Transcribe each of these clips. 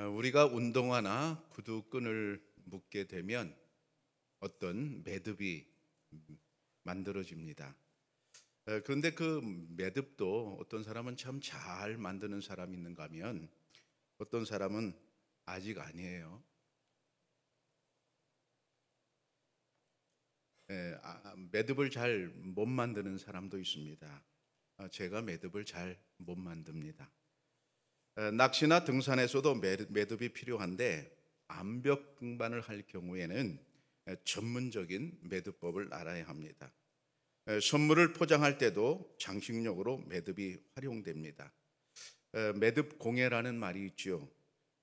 우리가 운동화나 구두끈을 묶게 되면 어떤 매듭이 만들어집니다. 그런데 그 매듭도 어떤 사람은 참 잘 만드는 사람이 있는가 하면 어떤 사람은 아직 아니에요. 매듭을 잘 못 만드는 사람도 있습니다. 제가 매듭을 잘 못 만듭니다. 낚시나 등산에서도 매듭이 필요한데 암벽 등반을 할 경우에는 전문적인 매듭법을 알아야 합니다. 선물을 포장할 때도 장식용으로 매듭이 활용됩니다. 매듭 공예라는 말이 있죠.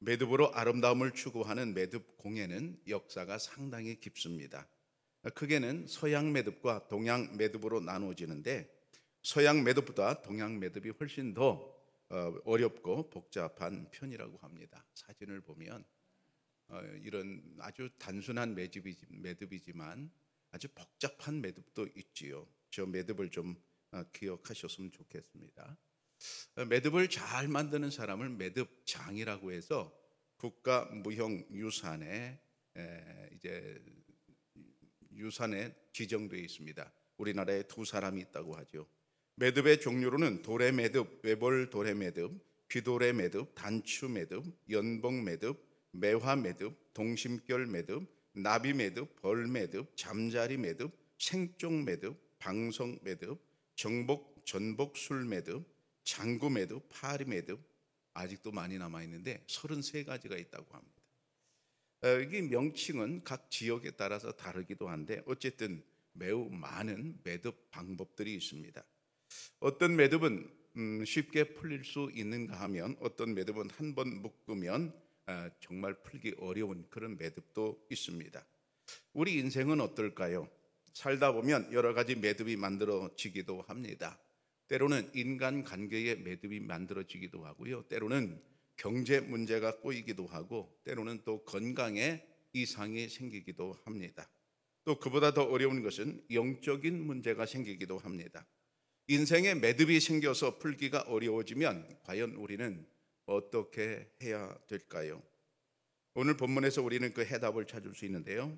매듭으로 아름다움을 추구하는 매듭 공예는 역사가 상당히 깊습니다. 크게는 서양 매듭과 동양 매듭으로 나누어지는데 서양 매듭보다 동양 매듭이 훨씬 더 어렵고 복잡한 편이라고 합니다. 사진을 보면 이런 아주 단순한 매듭이지만 아주 복잡한 매듭도 있지요. 저 매듭을 좀 기억하셨으면 좋겠습니다. 매듭을 잘 만드는 사람을 매듭장이라고 해서 국가무형유산에 이제 유산에 지정되어 있습니다. 우리나라에 두 사람이 있다고 하죠. 매듭의 종류로는 도래 매듭, 외벌 도래 매듭, 귀도래 매듭, 단추 매듭, 연봉 매듭, 매화 매듭, 동심결 매듭, 나비 매듭, 벌 매듭, 잠자리 매듭, 생종 매듭, 방성 매듭, 정복, 전복 술 매듭, 장구 매듭, 파리 매듭, 아직도 많이 남아 있는데 33가지가 있다고 합니다. 이 명칭은 각 지역에 따라서 다르기도 한데 어쨌든 매우 많은 매듭 방법들이 있습니다. 어떤 매듭은 쉽게 풀릴 수 있는가 하면 어떤 매듭은 한 번 묶으면 정말 풀기 어려운 그런 매듭도 있습니다. 우리 인생은 어떨까요? 살다 보면 여러 가지 매듭이 만들어지기도 합니다. 때로는 인간관계의 매듭이 만들어지기도 하고요. 때로는 경제 문제가 꼬이기도 하고 때로는 또 건강에 이상이 생기기도 합니다. 또 그보다 더 어려운 것은 영적인 문제가 생기기도 합니다. 인생에 매듭이 생겨서 풀기가 어려워지면 과연 우리는 어떻게 해야 될까요? 오늘 본문에서 우리는 그 해답을 찾을 수 있는데요.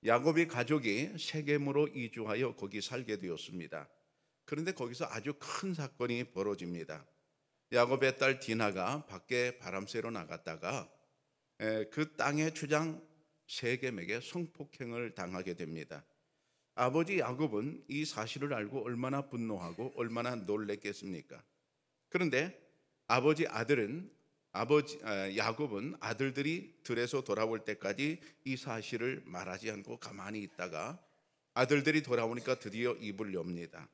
야곱이 가족이 세겜으로 이주하여 거기 살게 되었습니다. 그런데 거기서 아주 큰 사건이 벌어집니다. 야곱의 딸 디나가 밖에 바람 쐬러 나갔다가 그 땅의 주장 세겜에게 성폭행을 당하게 됩니다. 아버지 야곱은 이 사실을 알고 얼마나 분노하고 얼마나 놀랬겠습니까? 그런데 야곱은 아들들이 들에서 돌아올 때까지 이 사실을 말하지 않고 가만히 있다가 아들들이 돌아오니까 드디어 입을 엽니다.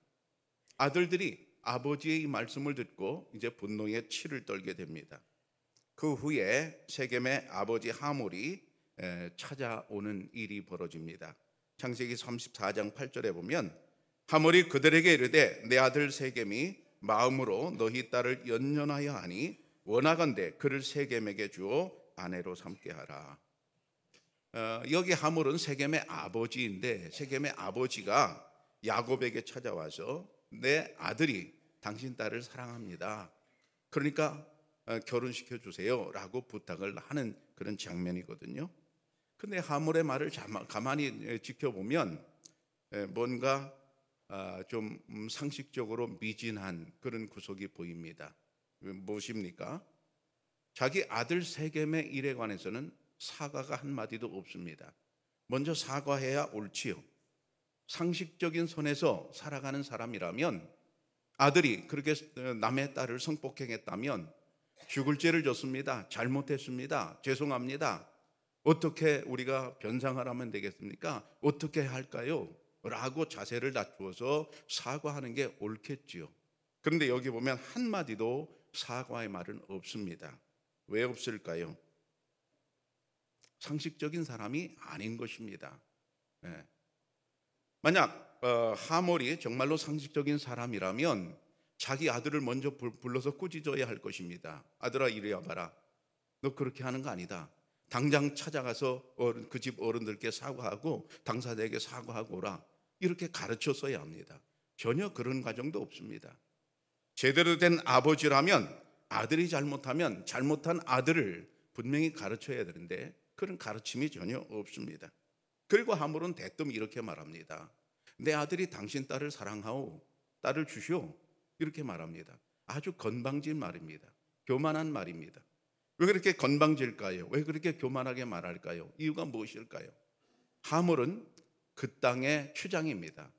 아들들이 아버지의 이 말씀을 듣고 이제 분노에 치를 떨게 됩니다. 그 후에 세겜의 아버지 하몰이 찾아오는 일이 벌어집니다. 창세기 34장 8절에 보면 하몰이 그들에게 이르되 내 아들 세겜이 마음으로 너희 딸을 연연하여 하니 원하건대 그를 세겜에게 주어 아내로 삼게 하라. 여기 하몰은 세겜의 아버지인데 세겜의 아버지가 야곱에게 찾아와서 내 아들이 당신 딸을 사랑합니다. 그러니까 결혼시켜 주세요 라고 부탁을 하는 그런 장면이거든요. 근데 하몰의 말을 가만히 지켜보면 뭔가 좀 상식적으로 미진한 그런 구석이 보입니다. 무엇입니까? 자기 아들 세겜의 일에 관해서는 사과가 한마디도 없습니다. 먼저 사과해야 옳지요. 상식적인 선에서 살아가는 사람이라면 아들이 그렇게 남의 딸을 성폭행했다면 죽을 죄를 졌습니다. 잘못했습니다. 죄송합니다. 어떻게 우리가 변상을 하면 되겠습니까? 어떻게 할까요? 라고 자세를 낮추어서 사과하는 게 옳겠지요. 그런데 여기 보면 한마디도 사과의 말은 없습니다. 왜 없을까요? 상식적인 사람이 아닌 것입니다. 만약 하몰이 정말로 상식적인 사람이라면 자기 아들을 먼저 불러서 꾸짖어야 할 것입니다. 아들아 이리 와봐라. 너 그렇게 하는 거 아니다. 당장 찾아가서 그 집 어른들께 사과하고 당사자에게 사과하고 오라. 이렇게 가르쳤어야 합니다. 전혀 그런 과정도 없습니다. 제대로 된 아버지라면 아들이 잘못하면 잘못한 아들을 분명히 가르쳐야 되는데 그런 가르침이 전혀 없습니다. 그리고 하물은 대뜸 이렇게 말합니다. 내 아들이 당신 딸을 사랑하오, 딸을 주시오, 이렇게 말합니다. 아주 건방진 말입니다. 교만한 말입니다. 왜 그렇게 건방질까요? 왜 그렇게 교만하게 말할까요? 이유가 무엇일까요? 하물은 그 땅의 추장입니다.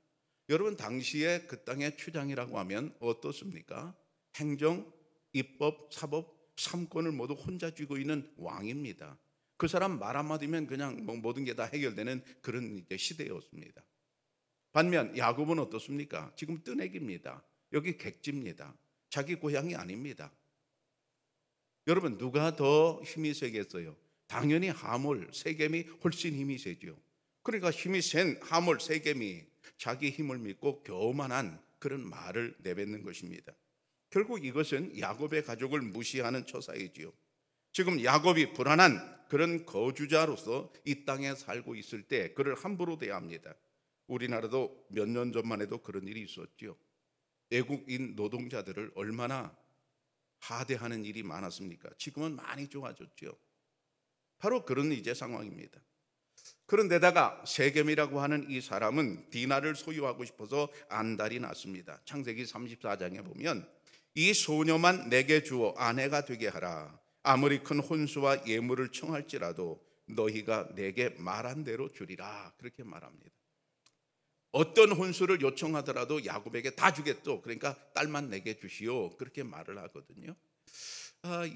여러분, 당시에 그 땅의 추장이라고 하면 어떻습니까? 행정, 입법, 사법, 삼권을 모두 혼자 쥐고 있는 왕입니다. 그 사람 말 한마디면 그냥 모든 게 다 해결되는 그런 이제 시대였습니다. 반면 야곱은 어떻습니까? 지금 뜨내기입니다. 여기 객지입니다. 자기 고향이 아닙니다. 여러분, 누가 더 힘이 세겠어요? 당연히 하몰, 세겜이 훨씬 힘이 세죠. 그러니까 힘이 센 하몰, 세겜이 자기 힘을 믿고 교만한 그런 말을 내뱉는 것입니다. 결국 이것은 야곱의 가족을 무시하는 처사이지요. 지금 야곱이 불안한 그런 거주자로서 이 땅에 살고 있을 때 그를 함부로 대합니다. 우리나라도 몇 년 전만 해도 그런 일이 있었죠. 외국인 노동자들을 얼마나 하대하는 일이 많았습니까? 지금은 많이 좋아졌죠. 바로 그런 이제 상황입니다. 그런데다가 세겜이라고 하는 이 사람은 디나를 소유하고 싶어서 안달이 났습니다. 창세기 34장에 보면 이 소녀만 내게 주어 아내가 되게 하라. 아무리 큰 혼수와 예물을 청할지라도 너희가 내게 말한 대로 주리라. 그렇게 말합니다. 어떤 혼수를 요청하더라도 야곱에게 다 주겠소. 그러니까 딸만 내게 주시오. 그렇게 말을 하거든요.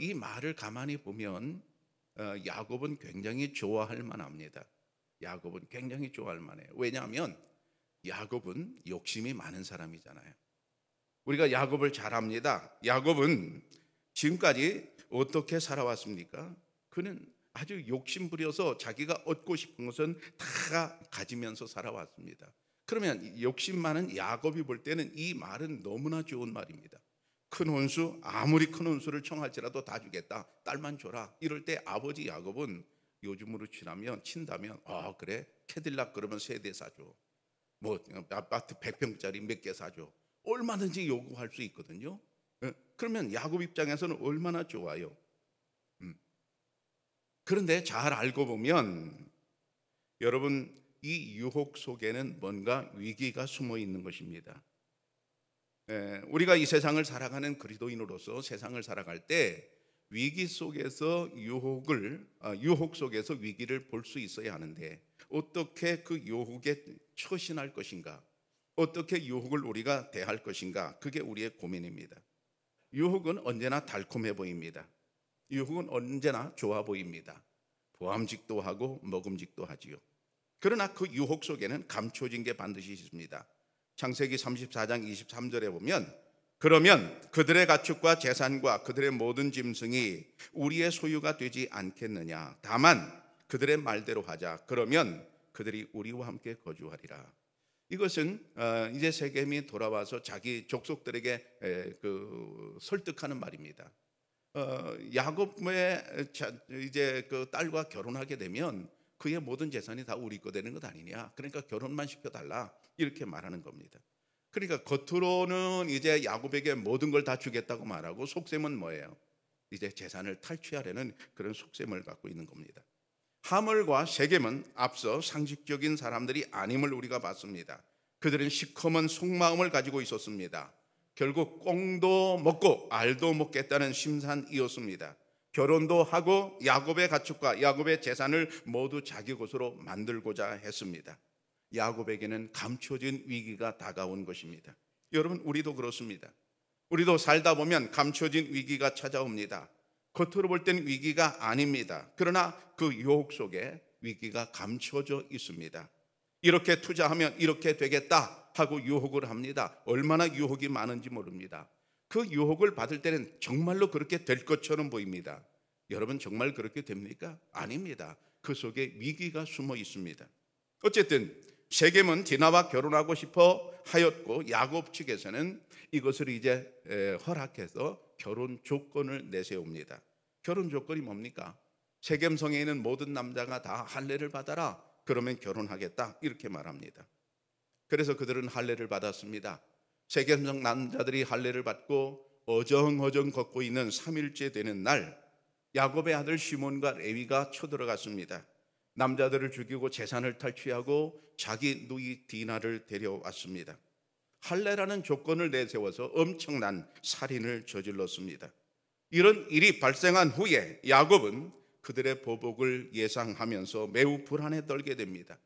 이 말을 가만히 보면 야곱은 굉장히 좋아할 만합니다. 야곱은 굉장히 좋아할 만해요. 왜냐하면 야곱은 욕심이 많은 사람이잖아요. 우리가 야곱을 잘 압니다. 야곱은 지금까지 어떻게 살아왔습니까? 그는 아주 욕심부려서 자기가 얻고 싶은 것은 다 가지면서 살아왔습니다. 그러면 욕심 많은 야곱이 볼 때는 이 말은 너무나 좋은 말입니다. 큰 혼수, 아무리 큰 혼수를 청할지라도 다 주겠다. 딸만 줘라. 이럴 때 아버지 야곱은 요즘으로 친다면 그래, 캐딜락 그러면 세대 사줘. 뭐 아파트 100평짜리 몇 개 사줘. 얼마든지 요구할 수 있거든요. 그러면 야곱 입장에서는 얼마나 좋아요. 그런데 잘 알고 보면 여러분, 이 유혹 속에는 뭔가 위기가 숨어 있는 것입니다. 우리가 이 세상을 살아가는 그리스도인으로서 세상을 살아갈 때 위기 속에서 유혹 속에서 위기를 볼 수 있어야 하는데 어떻게 그 유혹에 처신할 것인가, 어떻게 유혹을 우리가 대할 것인가, 그게 우리의 고민입니다. 유혹은 언제나 달콤해 보입니다. 유혹은 언제나 좋아 보입니다. 보암직도 하고 먹음직도 하지요. 그러나 그 유혹 속에는 감춰진 게 반드시 있습니다. 창세기 34장 23절에 보면 그러면 그들의 가축과 재산과 그들의 모든 짐승이 우리의 소유가 되지 않겠느냐. 다만 그들의 말대로 하자. 그러면 그들이 우리와 함께 거주하리라. 이것은 이제 세겜이 돌아와서 자기 족속들에게 설득하는 말입니다. 야곱의 이제 그 딸과 결혼하게 되면 그의 모든 재산이 다 우리 거 되는 것 아니냐. 그러니까 결혼만 시켜달라. 이렇게 말하는 겁니다. 그러니까 겉으로는 이제 야곱에게 모든 걸 다 주겠다고 말하고 속셈은 뭐예요? 이제 재산을 탈취하려는 그런 속셈을 갖고 있는 겁니다. 하물과 세겜은 앞서 상식적인 사람들이 아님을 우리가 봤습니다. 그들은 시커먼 속마음을 가지고 있었습니다. 결국 꽁도 먹고 알도 먹겠다는 심산이었습니다. 결혼도 하고 야곱의 가축과 야곱의 재산을 모두 자기 것으로 만들고자 했습니다. 야곱에게는 감춰진 위기가 다가온 것입니다. 여러분, 우리도 그렇습니다. 우리도 살다 보면 감춰진 위기가 찾아옵니다. 겉으로 볼 땐 위기가 아닙니다. 그러나 그 유혹 속에 위기가 감춰져 있습니다. 이렇게 투자하면 이렇게 되겠다 하고 유혹을 합니다. 얼마나 유혹이 많은지 모릅니다. 그 유혹을 받을 때는 정말로 그렇게 될 것처럼 보입니다. 여러분, 정말 그렇게 됩니까? 아닙니다. 그 속에 위기가 숨어 있습니다. 어쨌든 세겜은 디나와 결혼하고 싶어 하였고 야곱 측에서는 이것을 이제 허락해서 결혼 조건을 내세웁니다. 결혼 조건이 뭡니까? 세겜성에 있는 모든 남자가 다 할례를 받아라. 그러면 결혼하겠다. 이렇게 말합니다. 그래서 그들은 할례를 받았습니다. 세겜성 남자들이 할례를 받고 어정어정 걷고 있는 3일째 되는 날 야곱의 아들 시몬과 레위가 쳐들어갔습니다. 남자들을 죽이고 재산을 탈취하고 자기 누이 디나를 데려왔습니다. 할례라는 조건을 내세워서 엄청난 살인을 저질렀습니다. 이런 일이 발생한 후에 야곱은 그들의 보복을 예상하면서 매우 불안에 떨게 됩니다.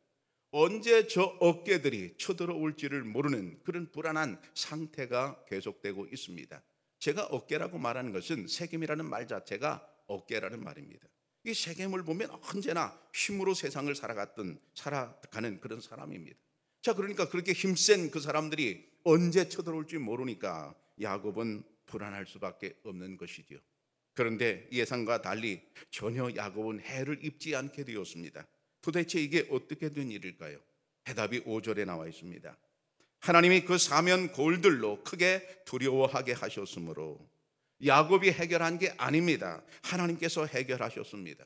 언제 저 어깨들이 쳐들어올지를 모르는 그런 불안한 상태가 계속되고 있습니다. 제가 어깨라고 말하는 것은 세겜이라는 말 자체가 어깨라는 말입니다. 이 세겜을 보면 언제나 힘으로 세상을 살아가는 그런 사람입니다. 자, 그러니까 그렇게 힘센 그 사람들이 언제 쳐들어올지 모르니까 야곱은 불안할 수밖에 없는 것이죠. 그런데 예상과 달리 전혀 야곱은 해를 입지 않게 되었습니다. 도대체 이게 어떻게 된 일일까요? 해답이 5절에 나와 있습니다. 하나님이 그 사면 골들로 크게 두려워하게 하셨으므로. 야곱이 해결한 게 아닙니다. 하나님께서 해결하셨습니다.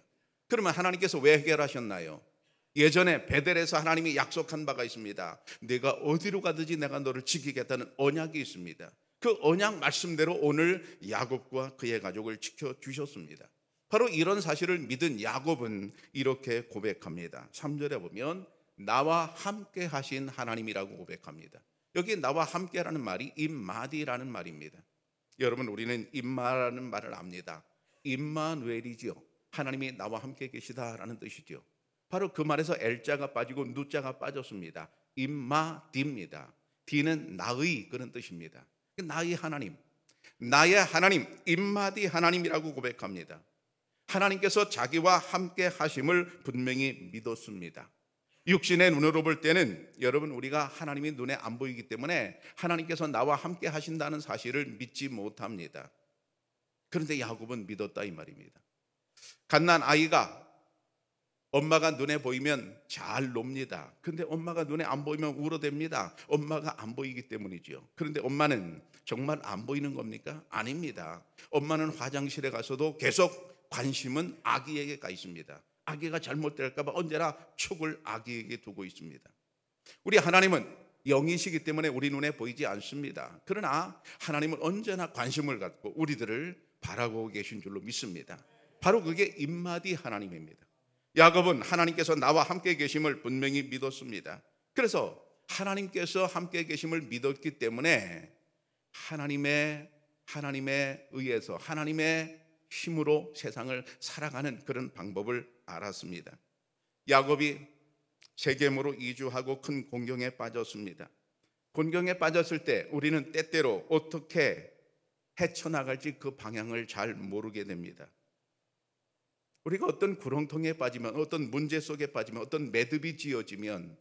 그러면 하나님께서 왜 해결하셨나요? 예전에 베델에서 하나님이 약속한 바가 있습니다. 네가 어디로 가든지 내가 너를 지키겠다는 언약이 있습니다. 그 언약 말씀대로 오늘 야곱과 그의 가족을 지켜주셨습니다. 바로 이런 사실을 믿은 야곱은 이렇게 고백합니다. 3절에 보면 나와 함께 하신 하나님이라고 고백합니다. 여기 나와 함께라는 말이 임마디라는 말입니다. 여러분, 우리는 임마라는 말을 압니다. 임마누엘이지요. 하나님이 나와 함께 계시다라는 뜻이죠. 바로 그 말에서 L자가 빠지고 누자가 빠졌습니다. 임마디입니다. 디는 나의 그런 뜻입니다. 나의 하나님, 나의 하나님, 임마디 하나님이라고 고백합니다. 하나님께서 자기와 함께 하심을 분명히 믿었습니다. 육신의 눈으로 볼 때는 여러분, 우리가 하나님이 눈에 안 보이기 때문에 하나님께서 나와 함께 하신다는 사실을 믿지 못합니다. 그런데 야곱은 믿었다 이 말입니다. 갓난 아이가 엄마가 눈에 보이면 잘 놉니다. 그런데 엄마가 눈에 안 보이면 울어댑니다. 엄마가 안 보이기 때문이죠. 그런데 엄마는 정말 안 보이는 겁니까? 아닙니다. 엄마는 화장실에 가서도 계속 관심은 아기에게 가 있습니다. 아기가 잘못될까 봐 언제나 촉을 아기에게 두고 있습니다. 우리 하나님은 영이시기 때문에 우리 눈에 보이지 않습니다. 그러나 하나님은 언제나 관심을 갖고 우리들을 바라보고 계신 줄로 믿습니다. 바로 그게 임마디 하나님입니다. 야곱은 하나님께서 나와 함께 계심을 분명히 믿었습니다. 그래서 하나님께서 함께 계심을 믿었기 때문에 하나님에 의해서 하나님의 힘으로 세상을 살아가는 그런 방법을 알았습니다. 야곱이 세겜으로 이주하고 큰 곤경에 빠졌습니다. 곤경에 빠졌을 때 우리는 때때로 어떻게 헤쳐나갈지 그 방향을 잘 모르게 됩니다. 우리가 어떤 구렁텅이에 빠지면, 어떤 문제 속에 빠지면, 어떤 매듭이 지어지면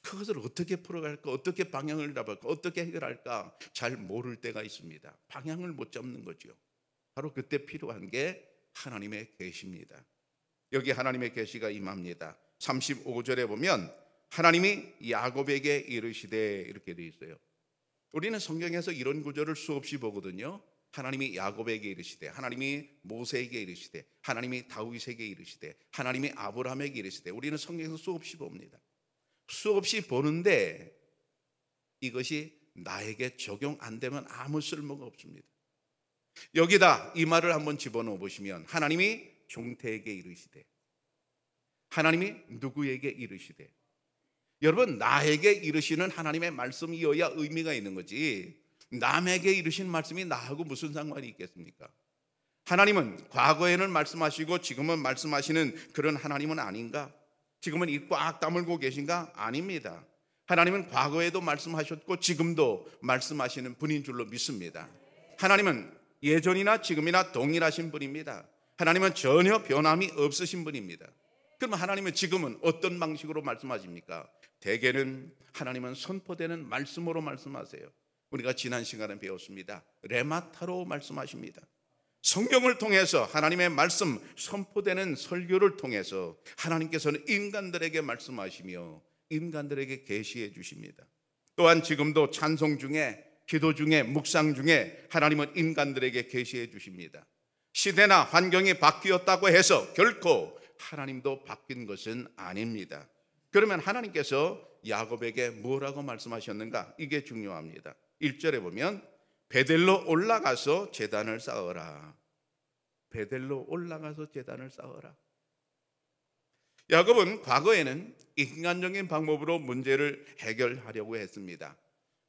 그것을 어떻게 풀어갈까, 어떻게 방향을 잡을까, 어떻게 해결할까 잘 모를 때가 있습니다. 방향을 못 잡는 거죠. 바로 그때 필요한 게 하나님의 계시입니다. 여기 하나님의 계시가 임합니다. 35절에 보면 하나님이 야곱에게 이르시되 이렇게 되어 있어요. 우리는 성경에서 이런 구절을 수없이 보거든요. 하나님이 야곱에게 이르시되, 하나님이 모세에게 이르시되, 하나님이 다윗에게 이르시되, 하나님이 아브라함에게 이르시되, 우리는 성경에서 수없이 봅니다. 수없이 보는데 이것이 나에게 적용 안 되면 아무 쓸모가 없습니다. 여기다 이 말을 한번 집어넣어 보시면 하나님이 종태에게 이르시되, 하나님이 누구에게 이르시되, 여러분, 나에게 이르시는 하나님의 말씀이어야 의미가 있는 거지 남에게 이르신 말씀이 나하고 무슨 상관이 있겠습니까? 하나님은 과거에는 말씀하시고 지금은 말씀하시는 그런 하나님은 아닌가? 지금은 입 꽉 다물고 계신가? 아닙니다. 하나님은 과거에도 말씀하셨고 지금도 말씀하시는 분인 줄로 믿습니다. 하나님은 예전이나 지금이나 동일하신 분입니다. 하나님은 전혀 변함이 없으신 분입니다. 그럼 하나님은 지금은 어떤 방식으로 말씀하십니까? 대개는 하나님은 선포되는 말씀으로 말씀하세요. 우리가 지난 시간에 배웠습니다. 레마타로 말씀하십니다. 성경을 통해서 하나님의 말씀 선포되는 설교를 통해서 하나님께서는 인간들에게 말씀하시며 인간들에게 계시해 주십니다. 또한 지금도 찬송 중에, 기도 중에, 묵상 중에 하나님은 인간들에게 계시해 주십니다. 시대나 환경이 바뀌었다고 해서 결코 하나님도 바뀐 것은 아닙니다. 그러면 하나님께서 야곱에게 뭐라고 말씀하셨는가? 이게 중요합니다. 1절에 보면 베델로 올라가서 제단을 쌓으라. 베델로 올라가서 제단을 쌓아라. 야곱은 과거에는 인간적인 방법으로 문제를 해결하려고 했습니다.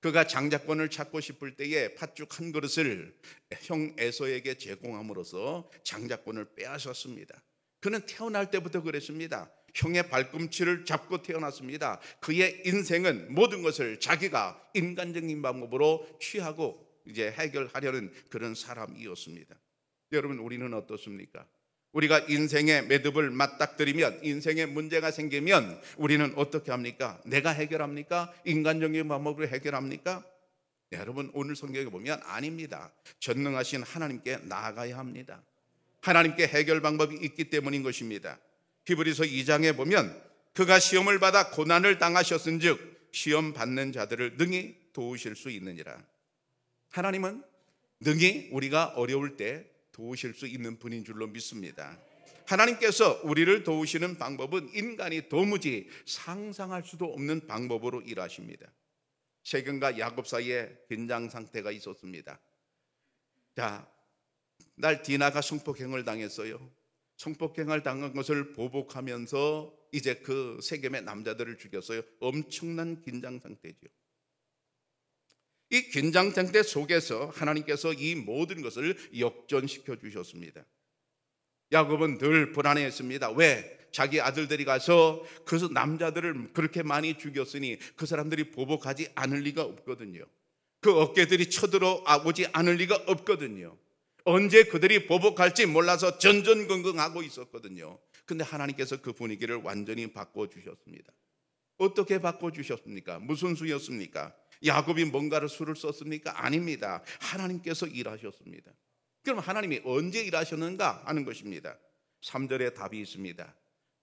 그가 장자권을 찾고 싶을 때에 팥죽 한 그릇을 형 에서에게 제공함으로써 장자권을 빼앗았습니다. 그는 태어날 때부터 그랬습니다. 형의 발꿈치를 잡고 태어났습니다. 그의 인생은 모든 것을 자기가 인간적인 방법으로 취하고 이제 해결하려는 그런 사람이었습니다. 여러분, 우리는 어떻습니까? 우리가 인생의 매듭을 맞닥뜨리면, 인생에 문제가 생기면 우리는 어떻게 합니까? 내가 해결합니까? 인간적인 방법으로 해결합니까? 네, 여러분, 오늘 성경에 보면 아닙니다. 전능하신 하나님께 나아가야 합니다. 하나님께 해결 방법이 있기 때문인 것입니다. 히브리서 2장에 보면 그가 시험을 받아 고난을 당하셨은즉 시험 받는 자들을 능히 도우실 수 있느니라. 하나님은 능히 우리가 어려울 때 도우실 수 있는 분인 줄로 믿습니다. 하나님께서 우리를 도우시는 방법은 인간이 도무지 상상할 수도 없는 방법으로 일하십니다. 세겜과 야곱 사이에 긴장 상태가 있었습니다. 자, 날 디나가 성폭행을 당했어요. 성폭행을 당한 것을 보복하면서 이제 그 세겜의 남자들을 죽였어요. 엄청난 긴장 상태죠. 이 긴장 상태 속에서 하나님께서 이 모든 것을 역전시켜 주셨습니다. 야곱은 늘 불안해했습니다. 왜? 자기 아들들이 가서 그 남자들을 그렇게 많이 죽였으니 그 사람들이 보복하지 않을 리가 없거든요. 그 어깨들이 쳐들어오지 않을 리가 없거든요. 언제 그들이 보복할지 몰라서 전전긍긍하고 있었거든요. 근데 하나님께서 그 분위기를 완전히 바꿔주셨습니다. 어떻게 바꿔주셨습니까? 무슨 수였습니까? 야곱이 뭔가를 수를 썼습니까? 아닙니다. 하나님께서 일하셨습니다. 그럼 하나님이 언제 일하셨는가 하는 것입니다. 3절에 답이 있습니다.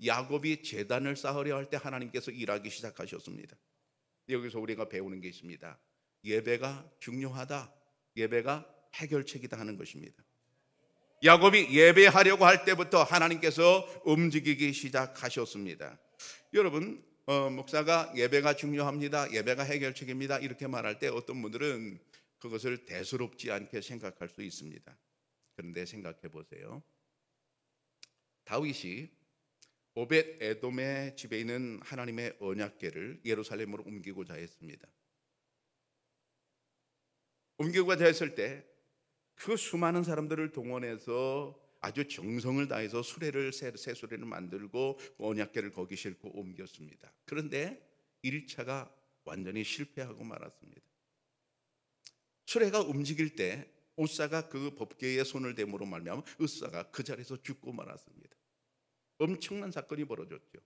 야곱이 제단을 쌓으려 할 때 하나님께서 일하기 시작하셨습니다. 여기서 우리가 배우는 게 있습니다. 예배가 중요하다. 예배가 해결책이다 하는 것입니다. 야곱이 예배하려고 할 때부터 하나님께서 움직이기 시작하셨습니다. 여러분, 목사가 예배가 중요합니다, 예배가 해결책입니다 이렇게 말할 때 어떤 분들은 그것을 대수롭지 않게 생각할 수 있습니다. 그런데 생각해 보세요. 다윗이 오벳 에돔의 집에 있는 하나님의 언약궤를 예루살렘으로 옮기고자 했습니다. 옮기고자 했을 때 그 수많은 사람들을 동원해서 아주 정성을 다해서 수레를 새 수레를 만들고 언약궤를 거기 싣고 옮겼습니다. 그런데 1차가 완전히 실패하고 말았습니다. 수레가 움직일 때 웃사가 그 법궤에 손을 댐으로 말미암아 웃사가 그 자리에서 죽고 말았습니다. 엄청난 사건이 벌어졌죠.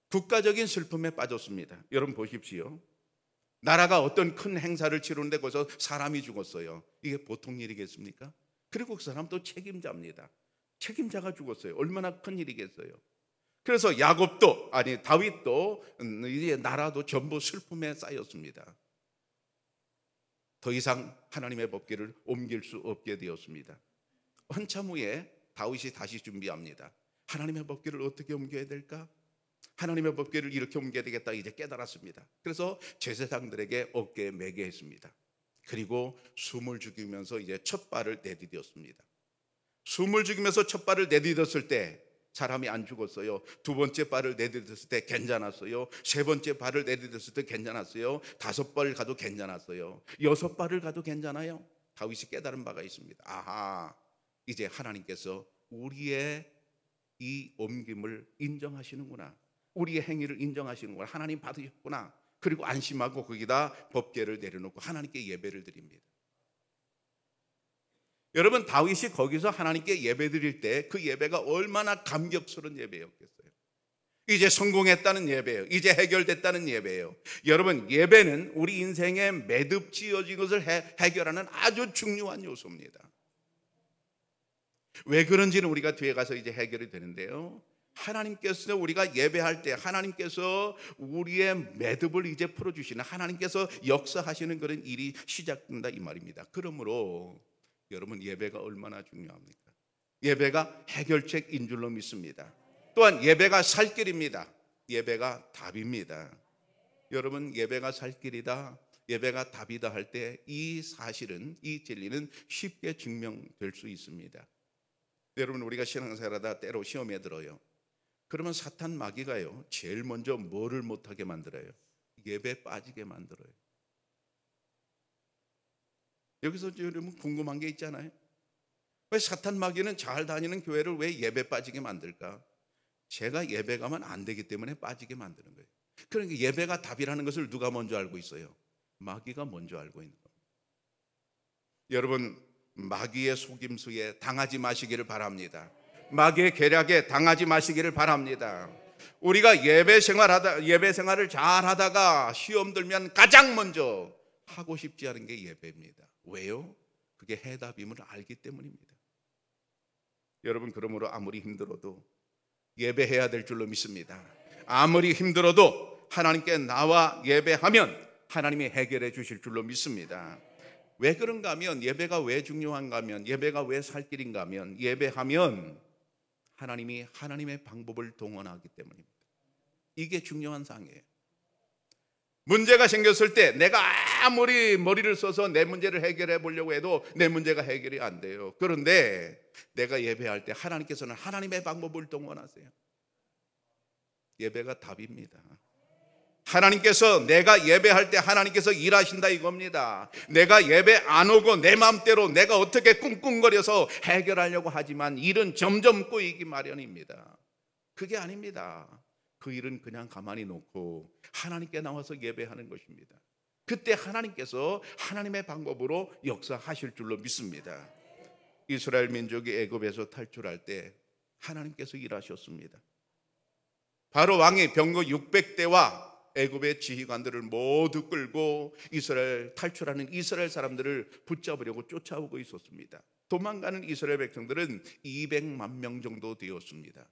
국가적인 슬픔에 빠졌습니다. 여러분 보십시오. 나라가 어떤 큰 행사를 치르는데 거기서 사람이 죽었어요. 이게 보통 일이겠습니까? 그리고 그 사람 또 책임자입니다. 책임자가 죽었어요. 얼마나 큰 일이겠어요. 그래서 다윗도 이제 나라도 전부 슬픔에 쌓였습니다. 더 이상 하나님의 법궤를 옮길 수 없게 되었습니다. 한참 후에 다윗이 다시 준비합니다. 하나님의 법궤를 어떻게 옮겨야 될까? 하나님의 법궤를 이렇게 옮겨야 되겠다 이제 깨달았습니다. 그래서 제사장들에게 어깨에 매게 했습니다. 그리고 숨을 죽이면서 이제 첫 발을 내디뎠습니다. 숨을 죽이면서 첫 발을 내디뎠을 때 사람이 안 죽었어요. 두 번째 발을 내디뎠을 때 괜찮았어요. 세 번째 발을 내디뎠을 때 괜찮았어요. 다섯 발 가도 괜찮았어요. 여섯 발을 가도 괜찮아요. 다윗이 깨달은 바가 있습니다. 아하, 이제 하나님께서 우리의 이 옮김을 인정하시는구나. 우리의 행위를 인정하시는구나. 하나님 받으셨구나. 그리고 안심하고 거기다 법궤를 내려놓고 하나님께 예배를 드립니다. 여러분, 다윗이 거기서 하나님께 예배 드릴 때 그 예배가 얼마나 감격스러운 예배였겠어요. 이제 성공했다는 예배예요. 이제 해결됐다는 예배예요. 여러분, 예배는 우리 인생에 매듭 지어진 것을 해결하는 아주 중요한 요소입니다. 왜 그런지는 우리가 뒤에 가서 이제 해결이 되는데요. 하나님께서 우리가 예배할 때 하나님께서 우리의 매듭을 이제 풀어주시는, 하나님께서 역사하시는 그런 일이 시작된다 이 말입니다. 그러므로 여러분, 예배가 얼마나 중요합니까? 예배가 해결책인 줄로 믿습니다. 또한 예배가 살 길입니다. 예배가 답입니다. 여러분, 예배가 살 길이다, 예배가 답이다 할 때 이 사실은, 이 진리는 쉽게 증명될 수 있습니다. 여러분, 우리가 신앙생활하다 때로 시험에 들어요. 그러면 사탄 마귀가요, 제일 먼저 뭐를 못하게 만들어요? 예배 빠지게 만들어요. 여기서 여러분 궁금한 게 있잖아요. 왜 사탄 마귀는 잘 다니는 교회를 왜 예배 빠지게 만들까? 제가 예배 가면 안 되기 때문에 빠지게 만드는 거예요. 그러니까 예배가 답이라는 것을 누가 먼저 알고 있어요? 마귀가 먼저 알고 있는 겁니다. 여러분, 마귀의 속임수에 당하지 마시기를 바랍니다. 마귀의 계략에 당하지 마시기를 바랍니다. 우리가 예배 생활을 잘 하다가 시험 들면 가장 먼저 하고 싶지 않은 게 예배입니다. 왜요? 그게 해답임을 알기 때문입니다. 여러분, 그러므로 아무리 힘들어도 예배해야 될 줄로 믿습니다. 아무리 힘들어도 하나님께 나와 예배하면 하나님이 해결해 주실 줄로 믿습니다. 왜 그런가 하면, 예배가 왜 중요한가 하면, 예배가 왜 살 길인가 하면, 예배하면 하나님이 하나님의 방법을 동원하기 때문입니다. 이게 중요한 사항이에요. 문제가 생겼을 때 내가 아무리 머리를 써서 내 문제를 해결해 보려고 해도 내 문제가 해결이 안 돼요. 그런데 내가 예배할 때 하나님께서는 하나님의 방법을 동원하세요. 예배가 답입니다. 하나님께서, 내가 예배할 때 하나님께서 일하신다 이겁니다. 내가 예배 안 오고 내 마음대로 내가 어떻게 꿍꿍거려서 해결하려고 하지만 일은 점점 꼬이기 마련입니다. 그게 아닙니다. 그 일은 그냥 가만히 놓고 하나님께 나와서 예배하는 것입니다. 그때 하나님께서 하나님의 방법으로 역사하실 줄로 믿습니다. 이스라엘 민족이 애굽에서 탈출할 때 하나님께서 일하셨습니다. 바로 왕이 병거 600대와 애굽의 지휘관들을 모두 끌고 이스라엘 탈출하는 이스라엘 사람들을 붙잡으려고 쫓아오고 있었습니다. 도망가는 이스라엘 백성들은 200만 명 정도 되었습니다.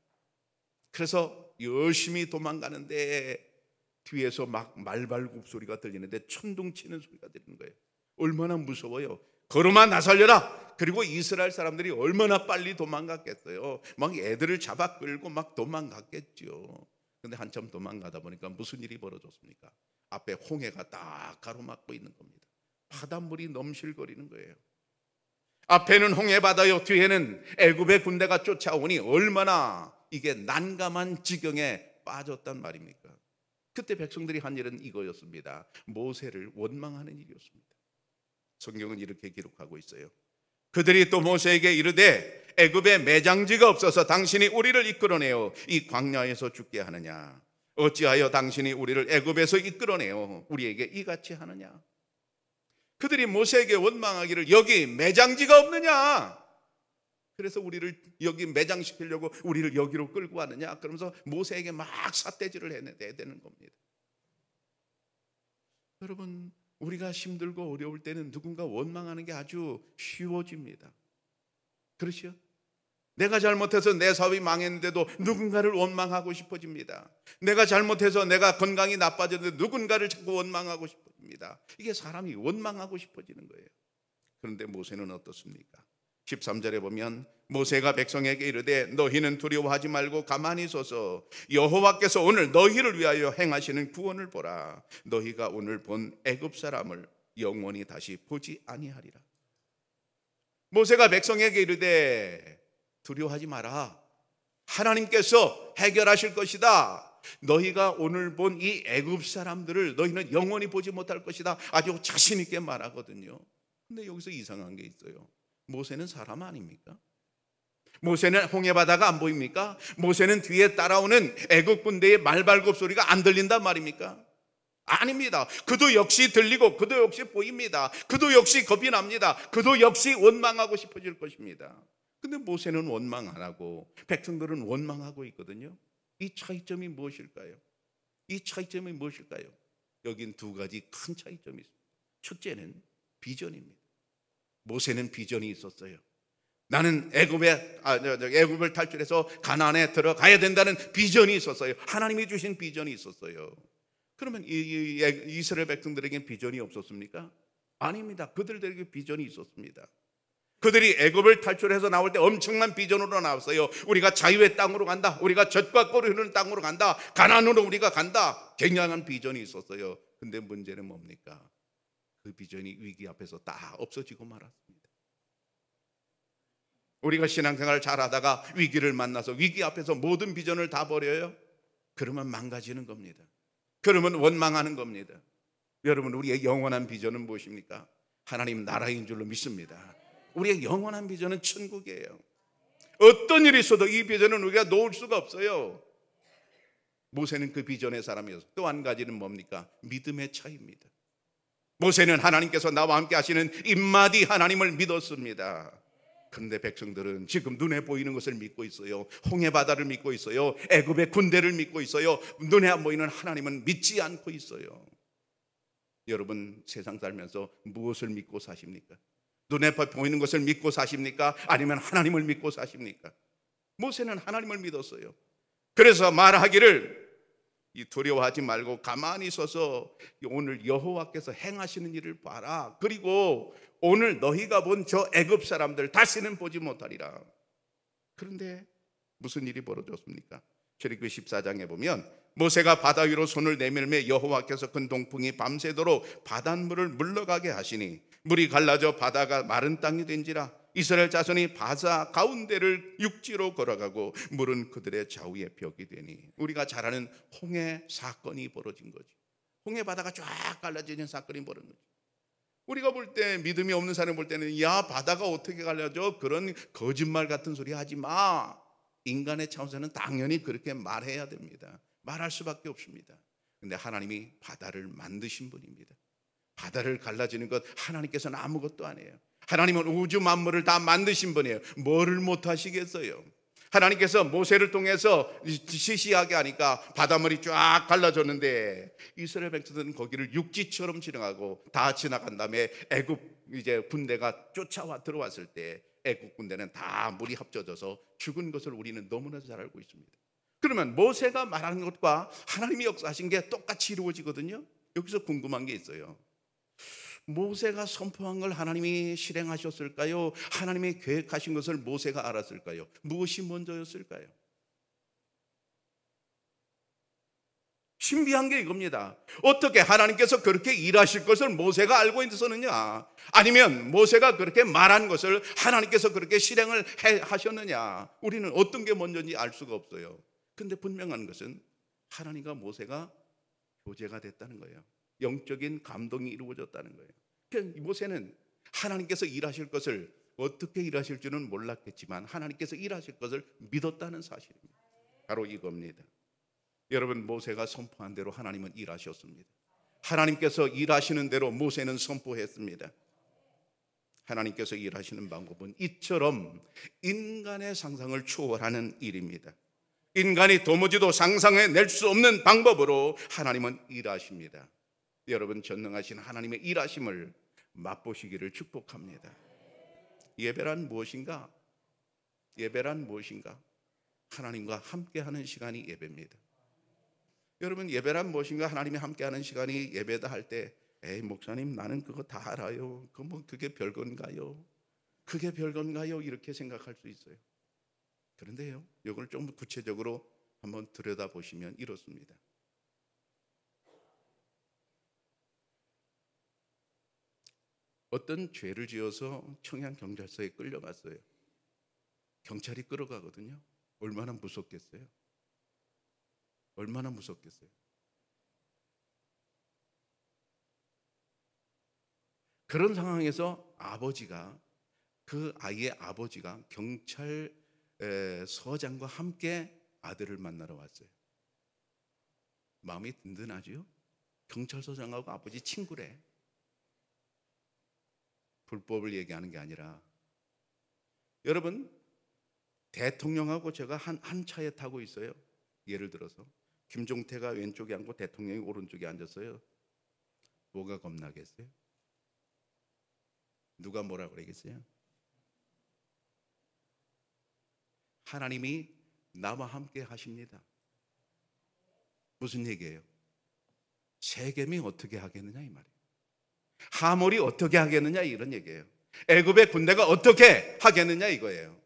그래서 열심히 도망가는데 뒤에서 막 말발굽 소리가 들리는데 천둥치는 소리가 들리는 거예요. 얼마나 무서워요. 걸음아 나 살려라. 그리고 이스라엘 사람들이 얼마나 빨리 도망갔겠어요. 막 애들을 잡아 끌고 막 도망갔겠죠. 근데 한참 도망가다 보니까 무슨 일이 벌어졌습니까? 앞에 홍해가 딱 가로막고 있는 겁니다. 바닷물이 넘실거리는 거예요. 앞에는 홍해 바다요, 뒤에는 애굽의 군대가 쫓아오니 얼마나 이게 난감한 지경에 빠졌단 말입니까? 그때 백성들이 한 일은 이거였습니다. 모세를 원망하는 일이었습니다. 성경은 이렇게 기록하고 있어요. 그들이 또 모세에게 이르되 애굽에 매장지가 없어서 당신이 우리를 이끌어내어 이 광야에서 죽게 하느냐? 어찌하여 당신이 우리를 애굽에서 이끌어내어 우리에게 이같이 하느냐? 그들이 모세에게 원망하기를 여기 매장지가 없느냐? 그래서 우리를 여기 매장시키려고 우리를 여기로 끌고 왔느냐? 그러면서 모세에게 막 삿대질을 해야 되는 겁니다. 여러분, 우리가 힘들고 어려울 때는 누군가 원망하는 게 아주 쉬워집니다. 그렇죠? 내가 잘못해서 내 사업이 망했는데도 누군가를 원망하고 싶어집니다. 내가 잘못해서 내가 건강이 나빠졌는데 누군가를 자꾸 원망하고 싶어집니다. 이게 사람이 원망하고 싶어지는 거예요. 그런데 모세는 어떻습니까? 13절에 보면 모세가 백성에게 이르되 너희는 두려워하지 말고 가만히 서서 여호와께서 오늘 너희를 위하여 행하시는 구원을 보라. 너희가 오늘 본 애굽 사람을 영원히 다시 보지 아니하리라. 모세가 백성에게 이르되 두려워하지 마라. 하나님께서 해결하실 것이다. 너희가 오늘 본 이 애굽 사람들을 너희는 영원히 보지 못할 것이다. 아주 자신 있게 말하거든요. 근데 여기서 이상한 게 있어요. 모세는 사람 아닙니까? 모세는 홍해바다가 안 보입니까? 모세는 뒤에 따라오는 애국 군대의 말발굽 소리가 안 들린단 말입니까? 아닙니다. 그도 역시 들리고 그도 역시 보입니다. 그도 역시 겁이 납니다. 그도 역시 원망하고 싶어질 것입니다. 근데 모세는 원망 안 하고 백성들은 원망하고 있거든요. 이 차이점이 무엇일까요? 이 차이점이 무엇일까요? 여긴 두 가지 큰 차이점이 있습니다. 첫째는 비전입니다. 모세는 비전이 있었어요. 나는 애굽을 탈출해서 가나안에 들어가야 된다는 비전이 있었어요. 하나님이 주신 비전이 있었어요. 그러면 이스라엘 백성들에게 비전이 없었습니까? 아닙니다. 그들에게 비전이 있었습니다. 그들이 애굽을 탈출해서 나올 때 엄청난 비전으로 나왔어요. 우리가 자유의 땅으로 간다. 우리가 젖과 꿀이 흐르는 땅으로 간다. 가나안으로 우리가 간다. 굉장한 비전이 있었어요. 근데 문제는 뭡니까? 그 비전이 위기 앞에서 다 없어지고 말았습니다. 우리가 신앙생활 잘하다가 위기를 만나서 위기 앞에서 모든 비전을 다 버려요? 그러면 망가지는 겁니다. 그러면 원망하는 겁니다. 여러분, 우리의 영원한 비전은 무엇입니까? 하나님 나라인 줄로 믿습니다. 우리의 영원한 비전은 천국이에요. 어떤 일이 있어도 이 비전은 우리가 놓을 수가 없어요. 모세는 그 비전의 사람이었어요. 또 한 가지는 뭡니까? 믿음의 차이입니다. 모세는 하나님께서 나와 함께 하시는 인마디 하나님을 믿었습니다. 그런데 백성들은 지금 눈에 보이는 것을 믿고 있어요. 홍해 바다를 믿고 있어요. 애굽의 군대를 믿고 있어요. 눈에 안 보이는 하나님은 믿지 않고 있어요. 여러분, 세상 살면서 무엇을 믿고 사십니까? 눈에 보이는 것을 믿고 사십니까? 아니면 하나님을 믿고 사십니까? 모세는 하나님을 믿었어요. 그래서 말하기를 두려워하지 말고 가만히 서서 오늘 여호와께서 행하시는 일을 봐라. 그리고 오늘 너희가 본 저 애굽 사람들 다시는 보지 못하리라. 그런데 무슨 일이 벌어졌습니까? 출애굽기 14장에 보면 모세가 바다 위로 손을 내밀매 여호와께서 큰 동풍이 밤새도록 바닷물을 물러가게 하시니 물이 갈라져 바다가 마른 땅이 된지라. 이스라엘 자손이 바다 가운데를 육지로 걸어가고 물은 그들의 좌우에 벽이 되니. 우리가 잘 아는 홍해 사건이 벌어진 거죠. 홍해 바다가 쫙 갈라지는 사건이 벌어진 거죠. 우리가 볼 때, 믿음이 없는 사람이 볼 때는 야, 바다가 어떻게 갈라져? 그런 거짓말 같은 소리 하지 마. 인간의 차원에서는 당연히 그렇게 말해야 됩니다. 말할 수밖에 없습니다. 근데 하나님이 바다를 만드신 분입니다. 바다를 갈라지는 것 하나님께서는 아무것도 아니에요. 하나님은 우주 만물을 다 만드신 분이에요. 뭐를 못하시겠어요? 하나님께서 모세를 통해서 시시하게 하니까 바닷물이 쫙 갈라졌는데 이스라엘 백성들은 거기를 육지처럼 지나가고 다 지나간 다음에 애굽 이제 군대가 쫓아와 들어왔을 때 애굽 군대는 다 물이 합쳐져서 죽은 것을 우리는 너무나 잘 알고 있습니다. 그러면 모세가 말하는 것과 하나님이 역사하신 게 똑같이 이루어지거든요. 여기서 궁금한 게 있어요. 모세가 선포한 걸 하나님이 실행하셨을까요? 하나님이 계획하신 것을 모세가 알았을까요? 무엇이 먼저였을까요? 신비한 게 이겁니다. 어떻게 하나님께서 그렇게 일하실 것을 모세가 알고 있었느냐? 아니면 모세가 그렇게 말한 것을 하나님께서 그렇게 실행을 하셨느냐? 우리는 어떤 게 먼저인지 알 수가 없어요. 근데 분명한 것은 하나님과 모세가 교제가 됐다는 거예요. 영적인 감동이 이루어졌다는 거예요. 모세는 하나님께서 일하실 것을 어떻게 일하실 줄은 몰랐겠지만 하나님께서 일하실 것을 믿었다는 사실입니다. 바로 이겁니다. 여러분, 모세가 선포한 대로 하나님은 일하셨습니다. 하나님께서 일하시는 대로 모세는 선포했습니다. 하나님께서 일하시는 방법은 이처럼 인간의 상상을 초월하는 일입니다. 인간이 도무지도 상상해낼 수 없는 방법으로 하나님은 일하십니다. 여러분, 전능하신 하나님의 일하심을 맛보시기를 축복합니다. 예배란 무엇인가? 예배란 무엇인가? 하나님과 함께하는 시간이 예배입니다. 여러분, 예배란 무엇인가? 하나님이 함께하는 시간이 예배다 할 때 에이 목사님, 나는 그거 다 알아요. 그게 별건가요? 그게 별건가요? 이렇게 생각할 수 있어요. 그런데요, 이걸 좀 구체적으로 한번 들여다보시면 이렇습니다. 어떤 죄를 지어서 청양경찰서에 끌려갔어요. 경찰이 끌어가거든요. 얼마나 무섭겠어요? 얼마나 무섭겠어요? 그런 상황에서 그 아이의 아버지가 경찰서장과 함께 아들을 만나러 왔어요. 마음이 든든하죠? 경찰서장하고 아버지 친구래. 불법을 얘기하는 게 아니라, 여러분, 대통령하고 제가 한 차에 타고 있어요. 예를 들어서 김종태가 왼쪽에 앉고 대통령이 오른쪽에 앉았어요. 뭐가 겁나겠어요? 누가 뭐라 그러겠어요? 하나님이 나와 함께 하십니다. 무슨 얘기예요? 세겜이 어떻게 하겠느냐 이 말이에요. 하몰이 어떻게 하겠느냐 이런 얘기예요. 애굽의 군대가 어떻게 하겠느냐 이거예요.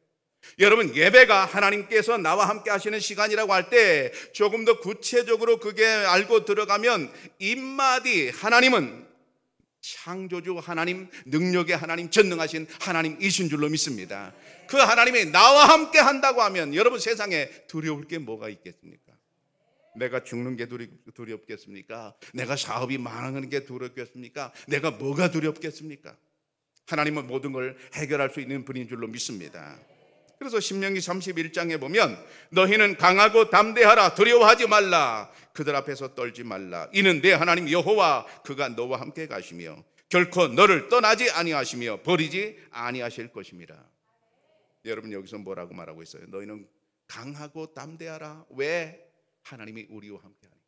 여러분, 예배가 하나님께서 나와 함께 하시는 시간이라고 할 때 조금 더 구체적으로 그게 알고 들어가면, 인마디 하나님은 창조주 하나님, 능력의 하나님, 전능하신 하나님이신 줄로 믿습니다. 그 하나님이 나와 함께 한다고 하면 여러분, 세상에 두려울 게 뭐가 있겠습니까? 내가 죽는 게 두렵겠습니까? 내가 사업이 망하는 게 두렵겠습니까? 내가 뭐가 두렵겠습니까? 하나님은 모든 걸 해결할 수 있는 분인 줄로 믿습니다. 그래서 신명기 31장에 보면 너희는 강하고 담대하라, 두려워하지 말라, 그들 앞에서 떨지 말라. 이는 내 하나님 여호와 그가 너와 함께 가시며 결코 너를 떠나지 아니하시며 버리지 아니하실 것임이라. 여러분, 여기서 뭐라고 말하고 있어요? 너희는 강하고 담대하라. 왜? 하나님이 우리와 함께 하니까.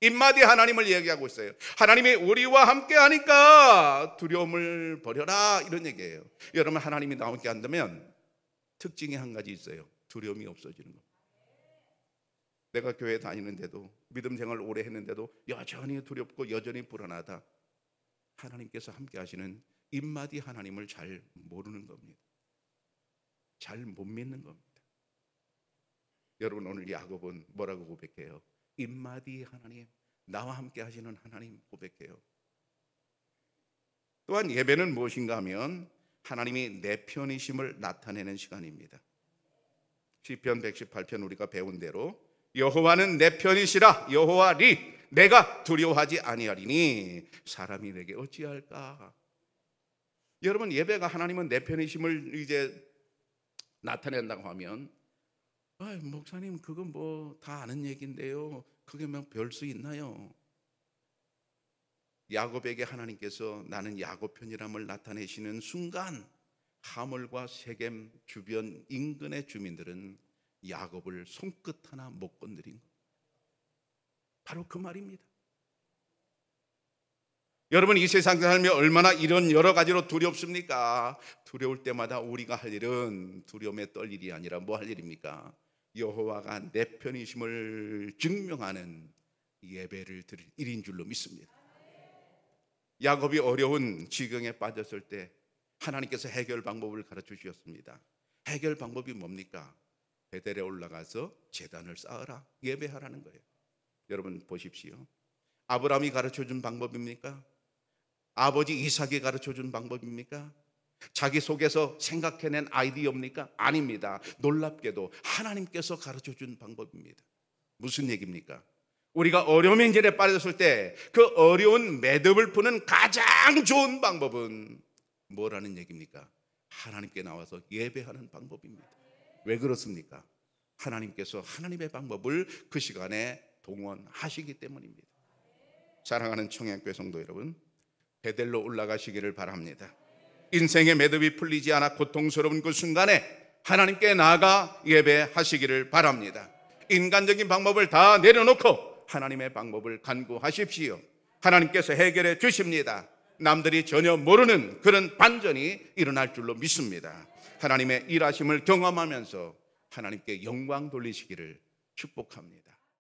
인마디 하나님을 얘기하고 있어요. 하나님이 우리와 함께 하니까 두려움을 버려라, 이런 얘기예요. 여러분, 하나님이 나와 함께 한다면 특징이 한 가지 있어요. 두려움이 없어지는 겁니다. 내가 교회 다니는데도, 믿음 생활 오래 했는데도 여전히 두렵고 여전히 불안하다. 하나님께서 함께 하시는 인마디 하나님을 잘 모르는 겁니다. 잘 못 믿는 겁니다. 여러분, 오늘 야곱은 뭐라고 고백해요? 인마디 하나님, 나와 함께 하시는 하나님 고백해요. 또한 예배는 무엇인가 하면 하나님이 내 편이심을 나타내는 시간입니다. 시편 118편 우리가 배운 대로 여호와는 내 편이시라, 여호와리 내가 두려워하지 아니하리니 사람이 내게 어찌할까. 여러분, 예배가 하나님은 내 편이심을 이제 나타낸다고 하면, 목사님 그건 뭐 다 아는 얘기인데요, 그게 뭐 별 수 있나요? 야곱에게 하나님께서 나는 야곱 편이람을 나타내시는 순간 하몰과 세겜 주변 인근의 주민들은 야곱을 손끝 하나 못 건드린 것, 바로 그 말입니다. 여러분, 이 세상 삶이 얼마나 이런 여러 가지로 두렵습니까? 두려울 때마다 우리가 할 일은 두려움에 떨 일이 아니라 뭐 할 일입니까? 여호와가 내 편이심을 증명하는 예배를 드릴 일인 줄로 믿습니다. 야곱이 어려운 지경에 빠졌을 때 하나님께서 해결 방법을 가르쳐 주셨습니다. 해결 방법이 뭡니까? 베델에 올라가서 제단을 쌓으라, 예배하라는 거예요. 여러분 보십시오. 아브라함이 가르쳐 준 방법입니까? 아버지 이삭이 가르쳐 준 방법입니까? 자기 속에서 생각해낸 아이디어입니까? 아닙니다. 놀랍게도 하나님께서 가르쳐 준 방법입니다. 무슨 얘기입니까? 우리가 어려운 길에 빠졌을 때 그 어려운 매듭을 푸는 가장 좋은 방법은 뭐라는 얘기입니까? 하나님께 나와서 예배하는 방법입니다. 왜 그렇습니까? 하나님께서 하나님의 방법을 그 시간에 동원하시기 때문입니다. 사랑하는 청양교회 성도 여러분, 베델로 올라가시기를 바랍니다. 인생의 매듭이 풀리지 않아 고통스러운 그 순간에 하나님께 나아가 예배하시기를 바랍니다. 인간적인 방법을 다 내려놓고 하나님의 방법을 간구하십시오. 하나님께서 해결해 주십니다. 남들이 전혀 모르는 그런 반전이 일어날 줄로 믿습니다. 하나님의 일하심을 경험하면서 하나님께 영광 돌리시기를 축복합니다.